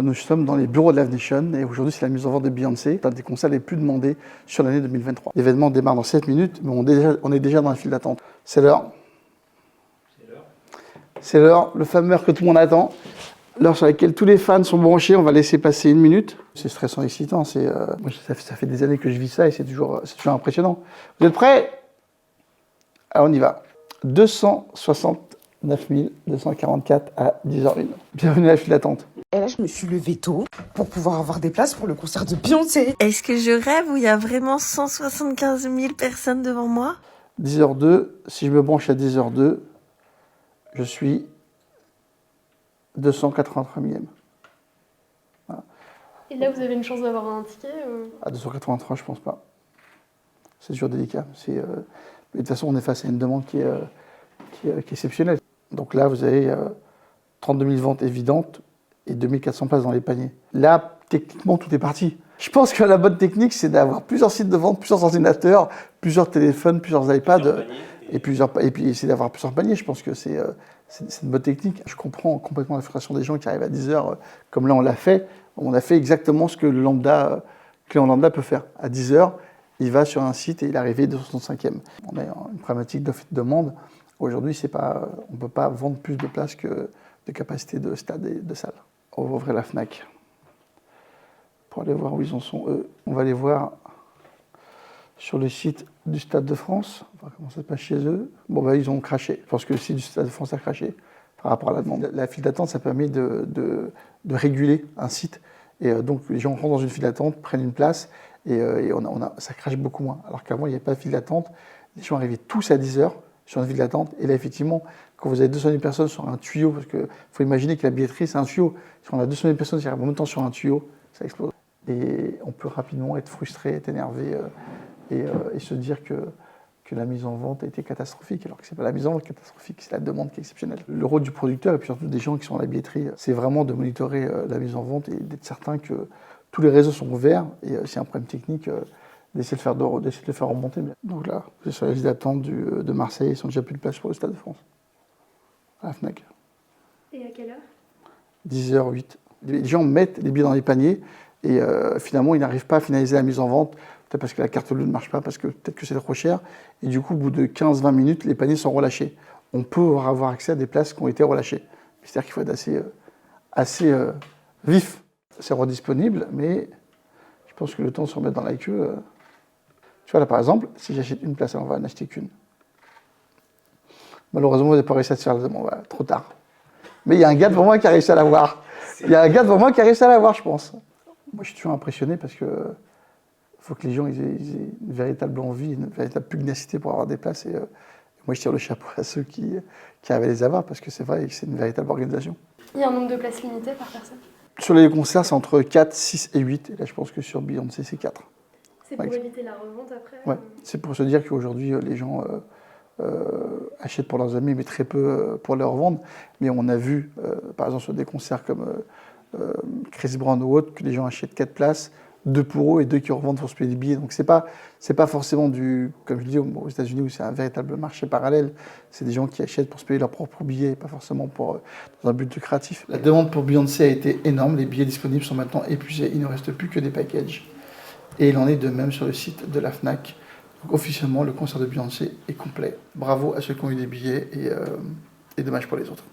Nous sommes dans les bureaux de Live Nation et aujourd'hui c'est la mise en vente de Beyoncé, un des concerts les plus demandés sur l'année 2023. L'événement démarre dans 7 minutes, mais on est déjà dans la file d'attente. C'est l'heure. C'est l'heure, le fameux heure que tout le monde attend. L'heure sur laquelle tous les fans sont branchés, on va laisser passer 1 minute. C'est stressant et excitant, moi, ça fait des années que je vis ça et c'est toujours impressionnant. Vous êtes prêts? Alors on y va. 269 244 à 10h01. Bienvenue à la file d'attente. Et là, je me suis levée tôt pour pouvoir avoir des places pour le concert de Beyoncé. Est-ce que je rêve ou il y a vraiment 175 000 personnes devant moi? 10h02, si je me branche à 10h02, je suis 283e. Voilà. Et là, vous avez une chance d'avoir un ticket À 283, je pense pas. C'est toujours délicat. Mais de toute façon, on est face à une demande qui est exceptionnelle. Donc là, vous avez 32 000 ventes évidentes et 2400 places dans les paniers. Là, techniquement, tout est parti. Je pense que la bonne technique, c'est d'avoir plusieurs sites de vente, plusieurs ordinateurs, plusieurs téléphones, plusieurs iPads, et puis essayer d'avoir plusieurs paniers. Je pense que c'est une bonne technique. Je comprends complètement la frustration des gens qui arrivent à 10h, comme là on l'a fait. On a fait exactement ce que le client lambda peut faire. À 10h, il va sur un site et il est arrivé 265e. On a une problématique d'offre et de demande. Aujourd'hui, on ne peut pas vendre plus de places que de capacité de stade et de salle. On va ouvrir la Fnac pour aller voir où ils en sont, eux. On va aller voir sur le site du Stade de France. On va voir comment ça se passe chez eux. Bon, ils ont craché. Je pense que le site du Stade de France a craché par rapport à la demande. La file d'attente, ça permet de réguler un site. Et donc, les gens rentrent dans une file d'attente, prennent une place, et ça crache beaucoup moins. Alors qu'avant, il n'y avait pas de file d'attente. Les gens arrivaient tous à 10h sur une file d'attente. Et là, effectivement, quand vous avez 200 000 personnes sur un tuyau, parce qu'il faut imaginer que la billetterie, c'est un tuyau. Si on a 200 000 personnes qui arrivent en même temps sur un tuyau, ça explose. Et on peut rapidement être frustré, être énervé et se dire que la mise en vente a été catastrophique, alors que ce n'est pas la mise en vente catastrophique, c'est la demande qui est exceptionnelle. Le rôle du producteur et puis surtout des gens qui sont à la billetterie, c'est vraiment de monitorer la mise en vente et d'être certain que tous les réseaux sont ouverts et s'il y a un problème technique, d'essayer de le faire remonter. Donc là, vous êtes sur la liste d'attente de Marseille, ils sont déjà plus de place pour le Stade de France, à la Fnac. Et à quelle heure? 10h08. Les gens mettent les billets dans les paniers et finalement, ils n'arrivent pas à finaliser la mise en vente, peut-être parce que la carte bleue ne marche pas, parce que peut-être que c'est trop cher. Et du coup, au bout de 15-20 minutes, les paniers sont relâchés. On peut avoir accès à des places qui ont été relâchées. C'est-à-dire qu'il faut être assez vif. C'est redisponible, mais je pense que le temps de se remettre dans la queue... Tu vois, là, par exemple, si j'achète une place, on va en acheter qu'une. Malheureusement, vous n'avez pas réussi à se faire la demande. Voilà, trop tard. Mais il y a un gars devant moi qui a réussi à l'avoir. Je pense. Moi, je suis toujours impressionné parce que faut que les gens ils aient une véritable envie, une véritable pugnacité pour avoir des places. Et moi, je tire le chapeau à ceux qui arrivent à les avoir parce que c'est vrai que c'est une véritable organisation. Il y a un nombre de places limité par personne? Sur les concerts, c'est entre 4, 6 et 8. Et là, je pense que sur Beyoncé, c'est 4. C'est pour éviter la revente après? Ouais, c'est pour se dire qu'aujourd'hui, les gens achètent pour leurs amis, mais très peu pour leur vendre. Mais on a vu, par exemple, sur des concerts comme Chris Brown ou autre, que les gens achètent 4 places, 2 pour eux et 2 qui revendent pour se payer des billets. Donc c'est pas forcément comme je dis aux États-Unis où c'est un véritable marché parallèle. C'est des gens qui achètent pour se payer leurs propres billets, pas forcément dans un but créatif. La demande pour Beyoncé a été énorme. Les billets disponibles sont maintenant épuisés. Il ne reste plus que des packages. Et il en est de même sur le site de la Fnac. Donc officiellement, le concert de Beyoncé est complet. Bravo à ceux qui ont eu des billets et dommage pour les autres.